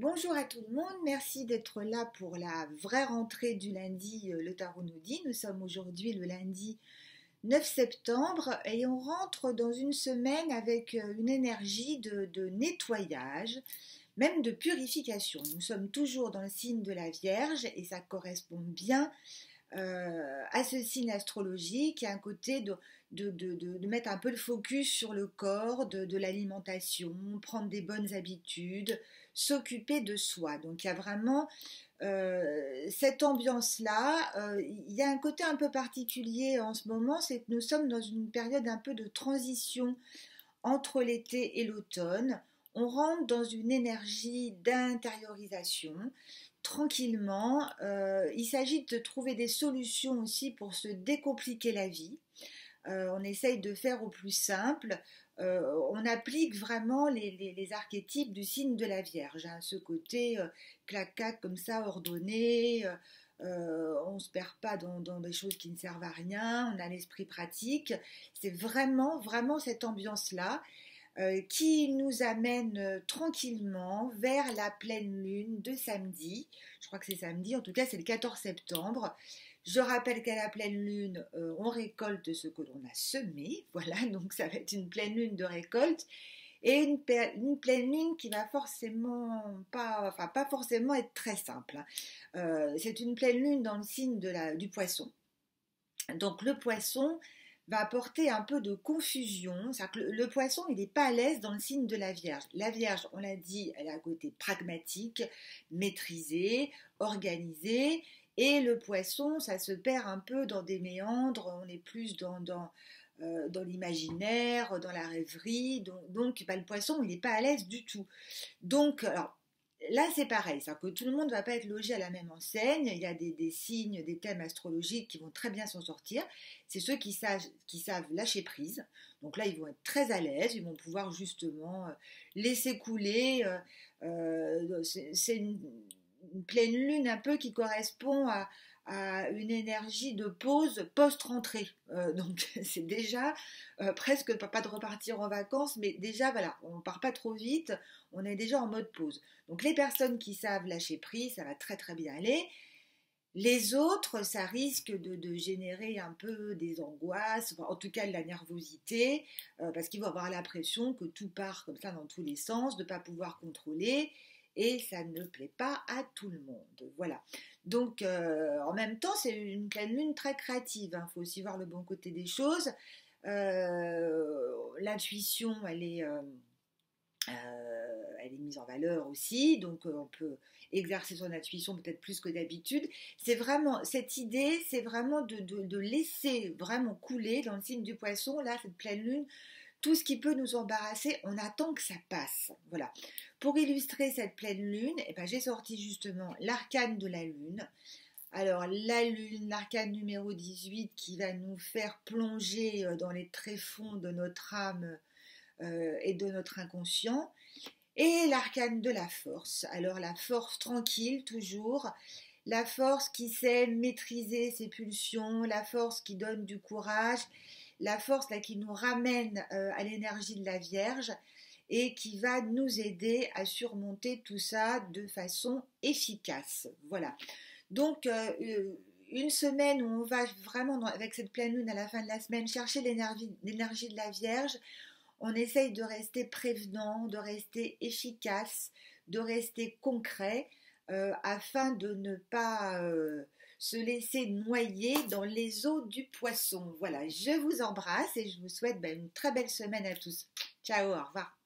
Bonjour à tout le monde, merci d'être là pour la vraie rentrée du lundi, le tarot nous dit. Nous sommes aujourd'hui le lundi 9 septembre et on rentre dans une semaine avec une énergie de nettoyage, même de purification. Nous sommes toujours dans le signe de la Vierge et ça correspond bien à ce signe astrologique, il y a un côté de mettre un peu le focus sur le corps, de l'alimentation, prendre des bonnes habitudes, s'occuper de soi. Donc il y a vraiment cette ambiance-là. Il y a un côté un peu particulier en ce moment, c'est que nous sommes dans une période un peu de transition entre l'été et l'automne. On rentre dans une énergie d'intériorisation tranquillement. Il s'agit de trouver des solutions aussi pour se décompliquer la vie. On essaye de faire au plus simple. On applique vraiment les archétypes du signe de la Vierge, hein, ce côté clac-clac comme ça, ordonné. On ne se perd pas dans des choses qui ne servent à rien. On a l'esprit pratique. C'est vraiment, vraiment cette ambiance-là qui nous amène tranquillement vers la pleine lune de samedi. Je crois que c'est samedi, en tout cas c'est le 14 septembre. Je rappelle qu'à la pleine lune, on récolte ce que l'on a semé, voilà, donc ça va être une pleine lune de récolte et une pleine lune qui va forcément pas forcément être très simple, hein. C'est une pleine lune dans le signe du poisson. Donc le poisson va apporter un peu de confusion. C'est-à-dire que le poisson, il n'est pas à l'aise dans le signe de la Vierge. La Vierge, on l'a dit, elle a un côté pragmatique, maîtrisé, organisé. Et le poisson, ça se perd un peu dans des méandres. On est plus dans l'imaginaire, dans la rêverie. Donc le poisson, il n'est pas à l'aise du tout. Donc, alors, là, c'est pareil, c'est-à-dire que tout le monde ne va pas être logé à la même enseigne. Il y a des signes, des thèmes astrologiques qui vont très bien s'en sortir. C'est ceux qui savent lâcher prise. Donc là, ils vont être très à l'aise. Ils vont pouvoir justement laisser couler. C'est une pleine lune un peu qui correspond à une énergie de pause post-rentrée. Donc c'est déjà presque pas de repartir en vacances, mais déjà voilà, on ne part pas trop vite, on est déjà en mode pause. Donc les personnes qui savent lâcher prise, ça va très très bien aller. Les autres, ça risque de générer un peu des angoisses, enfin, en tout cas de la nervosité, parce qu'ils vont avoir l'impression que tout part comme ça dans tous les sens, de ne pas pouvoir contrôler, et ça ne plaît pas à tout le monde. Voilà. Donc, en même temps, c'est une pleine lune très créative. Il faut aussi voir le bon côté des choses. L'intuition, elle est mise en valeur aussi, donc on peut exercer son intuition peut-être plus que d'habitude. C'est vraiment, cette idée, c'est vraiment de laisser vraiment couler dans le signe du poisson, là, cette pleine lune, tout ce qui peut nous embarrasser, on attend que ça passe. Voilà. Pour illustrer cette pleine lune, j'ai sorti justement l'arcane de la lune. Alors, la lune, l'arcane numéro 18 qui va nous faire plonger dans les tréfonds de notre âme et de notre inconscient. Et l'arcane de la force. Alors la force tranquille toujours, la force qui sait maîtriser ses pulsions, la force qui donne du courage, la force là, qui nous ramène à l'énergie de la Vierge et qui va nous aider à surmonter tout ça de façon efficace. Voilà. Donc une semaine où on va vraiment avec cette pleine lune à la fin de la semaine chercher l'énergie de la Vierge. On essaye de rester prévenant, de rester efficace, de rester concret afin de ne pas se laisser noyer dans les eaux du poisson. Voilà, je vous embrasse et je vous souhaite une très belle semaine à tous. Ciao, au revoir.